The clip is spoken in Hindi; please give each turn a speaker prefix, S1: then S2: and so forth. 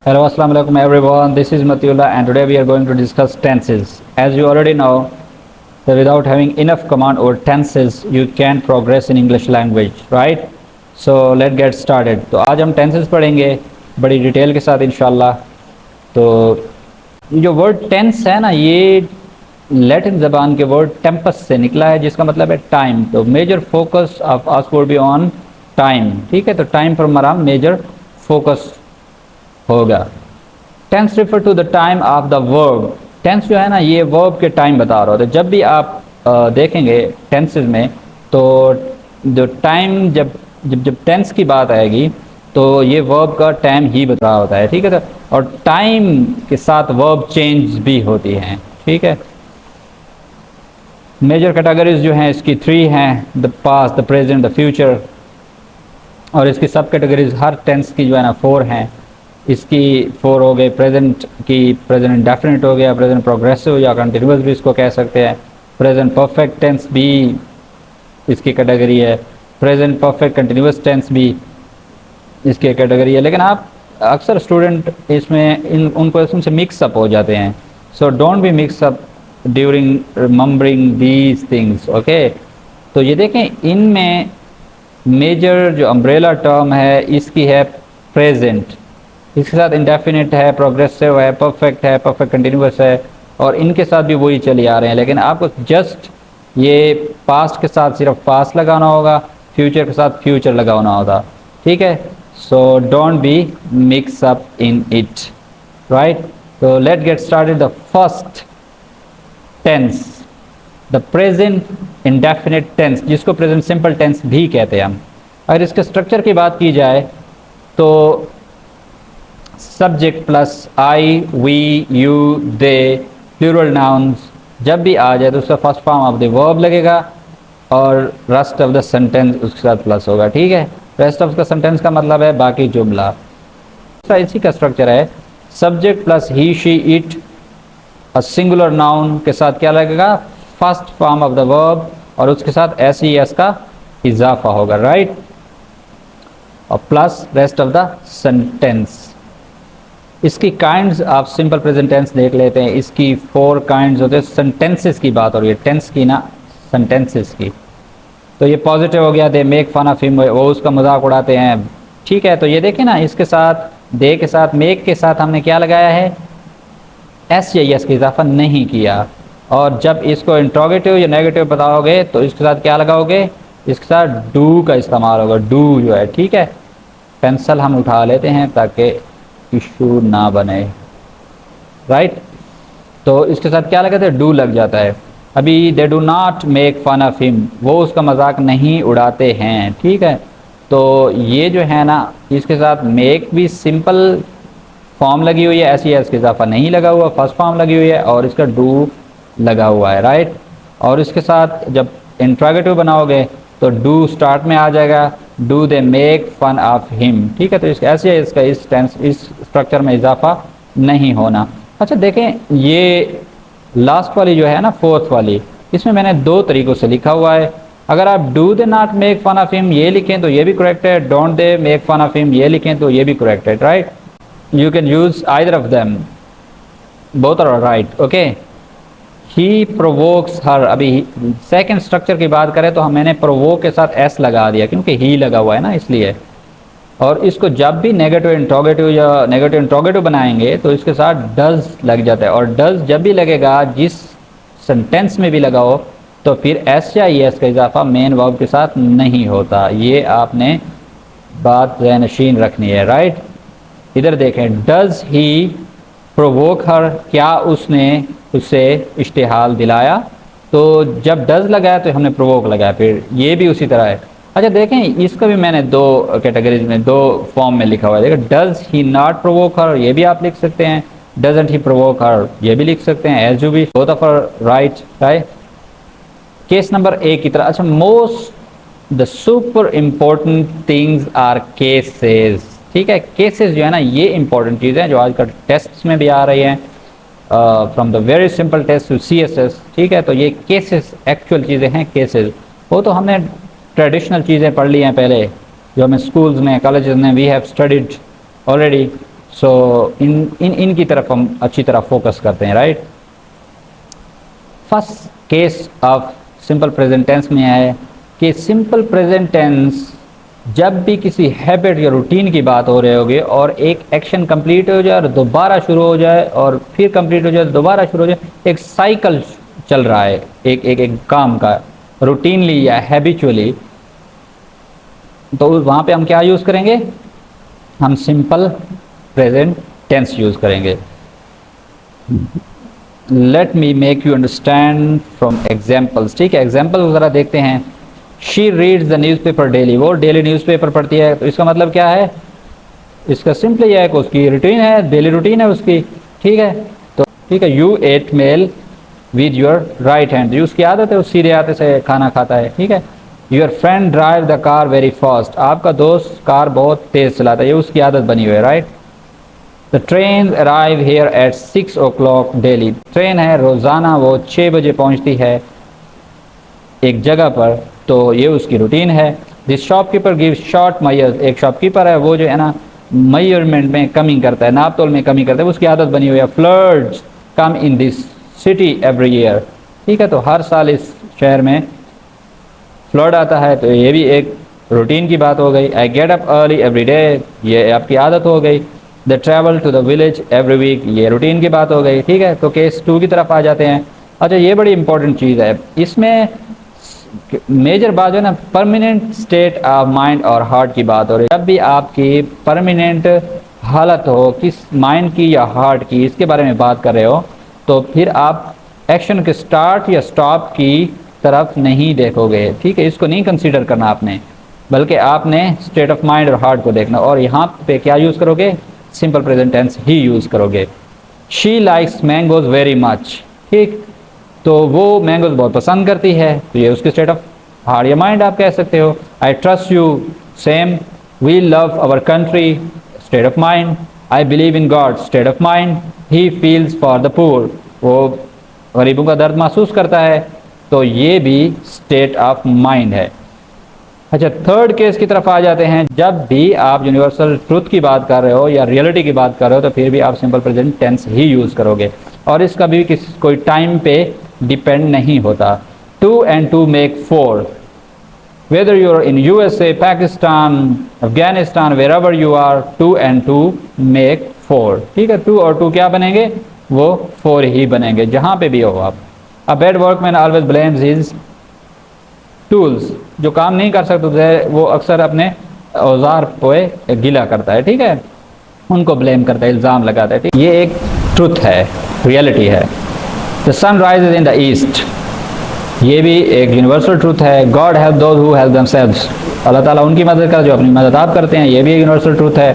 S1: Hello, Assalamu alaikum everyone. This is Matiullah and today we are going to discuss tenses. As you already know, that without having enough command over tenses, you can't progress in English language, right? So let's get started. तो आज हम tenses पढ़ेंगे बड़ी डिटेल के साथ इंशाल्लाह। तो ये जो वर्ड टेंस है ना, ये लैटिन ज़बान के वर्ड टेम्पस से निकला है, जिसका मतलब है टाइम। तो major focus of us would be on time, ठीक है। तो टाइम पर हमारा मेजर फोकस होगा। Tense refer to the time of the verb. Tense जो है ना, ये वर्ब के टाइम बता रहा होता है। जब भी आप देखेंगे टेंसेस में, तो जो टाइम जब जब जब टेंस की बात आएगी तो ये वर्ब का टाइम ही बता रहा होता है, ठीक है। तो और टाइम के साथ वर्ब चेंज भी होती हैं, ठीक है। मेजर कैटेगरीज जो हैं इसकी 3 हैं, the past, the present, the future. और इसकी सब कैटेगरीज हर टेंस की जो है ना 4 हैं। इसकी 4 हो गए। प्रेजेंट की प्रेजेंट इंडेफिनिट हो गया, प्रेजेंट प्रोग्रेसिव या कंटिन्यूस भी इसको कह सकते हैं। प्रेजेंट परफेक्ट टेंस भी इसकी कैटेगरी है। प्रेजेंट परफेक्ट कंटिन्यूस टेंस भी इसकी कैटेगरी है। लेकिन आप अक्सर स्टूडेंट इसमें उनको इसमें से मिक्स अप हो जाते हैं। सो don't be mix up during remembering these things, okay. तो ये देखें, इनमें मेजर जो अम्ब्रेला टर्म है इसकी है प्रेजेंट। इसके साथ इंडेफिनिट है, प्रोग्रेसिव है, परफेक्ट कंटिन्यूस है, और इनके साथ भी वही चले आ रहे हैं। लेकिन आपको जस्ट ये पास्ट के साथ सिर्फ पास्ट लगाना होगा, फ्यूचर के साथ फ्यूचर लगाना होगा, ठीक है। So don't be mix up in it, right. तो let get started. The first tense, the present indefinite tense, जिसको प्रेजेंट सिंपल टेंस भी कहते हैं हम। अगर इसके स्ट्रक्चर की बात की जाए तो subject plus I, we, you, they, plural nouns जब भी आ जाए तो उसका first form of the verb लगेगा और रेस्ट ऑफ द सेंटेंस उसके साथ प्लस होगा, ठीक है। रेस्ट ऑफ द सेंटेंस का मतलब है बाकी जुमला। इसी का स्ट्रक्चर है subject plus he, she, it, a singular noun के साथ क्या लगेगा, first form of the verb, और उसके साथ एस ई एस का इजाफा होगा, राइट। और plus rest of the sentence. इसकी काइंड्स आप सिंपल प्रेजेंट टेंस देख लेते हैं। इसकी 4 काइंड्स होते हैं। सेंटेंसेस की बात हो रही है, टेंस की ना, सेंटेंसेस की। तो ये पॉजिटिव हो गया, they make fun of him, वो उसका मजाक उड़ाते हैं, ठीक है। तो ये देखें ना, इसके साथ दे के साथ मेक के साथ हमने क्या लगाया है, एस या एस का इजाफा नहीं किया। और जब इसको इंट्रोगेटिव या नेगेटिव बताओगे तो इसके साथ क्या लगाओगे, इसके साथ डू का इस्तेमाल होगा। डू जो है, ठीक है। पेंसिल हम उठा लेते हैं ताकि इशू ना बने, राइट। तो इसके साथ क्या लगाते हैं, डू लग जाता है। अभी they do not make fun of him, वो उसका मजाक नहीं उड़ाते हैं, ठीक है। तो ये जो है ना, इसके साथ मेक भी सिंपल फॉर्म लगी हुई है, ऐसी इसका इजाफा नहीं लगा हुआ, फर्स्ट फॉर्म लगी हुई है, और इसका डू लगा हुआ है, राइट। और इसके साथ जब इंट्रोगेटिव बनाओगे तो डू स्टार्ट में आ जाएगा, do they make fun of him, ठीक है। तो ऐसे इसका इस टेंस इस स्ट्रक्चर में इजाफा नहीं होना। अच्छा देखें, ये लास्ट वाली जो है ना, 4th वाली, इसमें मैंने 2 तरीक़ों से लिखा हुआ है। अगर आप do they not make fun of him ये लिखें तो ये भी करेक्ट है, don't they make fun of him ये लिखें तो ये भी करेक्ट है, right. You can use either of them, both are right, okay. He provokes her, अभी सेकंड स्ट्रक्चर की बात करें तो मैंने प्रोवोक के साथ एस लगा दिया क्योंकि ही लगा हुआ है ना, इसलिए। और इसको जब भी नेगेटिव इंट्रोगेटिव या नेगेटिव इंट्रोगेटिव बनाएंगे तो इसके साथ डज लग जाता है। और डज जब भी लगेगा, जिस सेंटेंस में भी लगा हो, तो फिर एस या एस का इजाफा मेन वर्ब के साथ नहीं होता। ये आपने बात ज़हनशीन रखनी है, राइट। इधर देखें, डज ही प्रोवोक हर, क्या उसने उससे इश्तिहाल दिलाया। तो जब डज लगाया तो हमने प्रोवोक लगाया, फिर ये भी उसी तरह है। अच्छा देखें, इसका भी मैंने 2 कैटेगरीज में 2 फॉर्म में लिखा हुआ है। देखो, डज ही नॉट प्रोवोक हर ये भी आप लिख सकते हैं, डजंट ही प्रोवोक हर ये भी लिख सकते हैं, एज यू भी, both of are right, right. Case number A की तरह। अच्छा, most the super important things are cases, ठीक है। केसेस जो है ना, ये इंपॉर्टेंट चीज़ें जो आजकल टेस्ट में भी आ रही हैं, from the very simple test to CSS, ठीक है। तो ये केसेस एक्चुअल चीज़ें हैं, केसेस। वो तो हमने ट्रेडिशनल चीज़ें पढ़ ली हैं पहले, जो हमें स्कूल्स में, कॉलेजेस में we have studied already. So इनकी तरफ हम अच्छी तरह फोकस करते हैं, right. First case of simple present tense में है कि सिंपल प्रेजेंट टेंस जब भी किसी हैबिट या रूटीन की बात हो रही होगी और एक एक्शन कंप्लीट हो जाए और दोबारा शुरू हो जाए और फिर कंप्लीट हो जाए दोबारा शुरू हो जाए, एक साइकिल चल रहा है एक काम का, रूटीनली या हैबिचुअली, तो वहाँ पे हम क्या यूज़ करेंगे, हम सिंपल प्रेजेंट टेंस यूज़ करेंगे। Let me make you understand from examples, ठीक है। एग्जाम्पल ज़रा देखते हैं। She reads the newspaper daily, वो डेली न्यूज़पेपर पढ़ती है, तो इसका मतलब क्या है, इसका सिंपली है कि उसकी रूटीन है, डेली रूटीन है उसकी, ठीक है। तो ठीक है, you eat meal with your right hand, ये उसकी आदत है, उस सीधे हाथ से खाना खाता है, ठीक है। Your friend drive the car very fast, आपका दोस्त कार बहुत तेज़ चलाता है, ये उसकी आदत बनी हुई है, right. The train arrive here at 6 o'clock daily, train है रोज़ाना वो 6 बजे पहुंचती है एक जगह पर, तो ये उसकी रूटीन है। This shopkeeper give short measures, एक शॉपकीपर है वो जो है ना मेजरमेंट में कमी करता है, नाप तोल में कमी करता है, उसकी आदत बनी हुई है। Floods come in this city every year, ठीक है, तो हर साल इस शहर में फ्लड आता है, तो ये भी एक रूटीन की बात हो गई। I get up early every day, ये आपकी आदत हो गई। The travel to the village every week, ये रूटीन की बात हो गई, ठीक है। तो केस 2 की तरफ आ जाते हैं। अच्छा, ये बड़ी इंपॉर्टेंट चीज़ है, इसमें मेजर बात जो है ना परमानेंट स्टेट ऑफ माइंड और हार्ट की बात हो रही है। जब भी आपकी परमानेंट हालत हो किस माइंड की या हार्ट की, इसके बारे में बात कर रहे हो, तो फिर आप एक्शन के स्टार्ट या स्टॉप की तरफ नहीं देखोगे, ठीक है, इसको नहीं कंसीडर करना आपने, बल्कि आपने स्टेट ऑफ माइंड और हार्ट को देखना, और यहाँ पे क्या यूज़ करोगे, सिंपल प्रेजेंट टेंस ही यूज़ करोगे। She likes mangoes very much, ठीक, तो वो मैंगोज बहुत पसंद करती है, तो ये उसकी स्टेट ऑफ हार्ट या माइंड आप कह सकते हो। I trust you, same. We love our country, state of mind. I believe in God, state of mind. He feels for the poor, वो गरीबों का दर्द महसूस करता है, तो ये भी स्टेट ऑफ माइंड है। अच्छा, थर्ड केस की तरफ आ जाते हैं। जब भी आप यूनिवर्सल ट्रूथ की बात कर रहे हो या रियलिटी की बात कर रहे हो, तो फिर भी आप सिंपल प्रेजेंट टेंस ही यूज़ करोगे, और इसका भी कोई टाइम पे डिपेंड नहीं होता। 2 and 2 make 4, whether you're in USA, Pakistan, Afghanistan, wherever you are, 2 and 2 make 4, ठीक है। 2 और 2 क्या बनेंगे, वो 4 ही बनेंगे जहाँ पे भी हो आप। A bad workman always blames his tools, जो काम नहीं कर सकते वो अक्सर अपने औजार पे गिला करता है, ठीक है, उनको ब्लेम करता है, इल्ज़ाम लगाता है, ठीक। ये एक ट्रुथ है, रियलिटी है। The sun rises in the east, ये भी एक यूनिवर्सल ट्रूथ है। God help those who help themselves, Allah ताला उनकी मदद कर जो अपनी मदद आप करते हैं, ये भी एक यूनिवर्सल ट्रूथ है।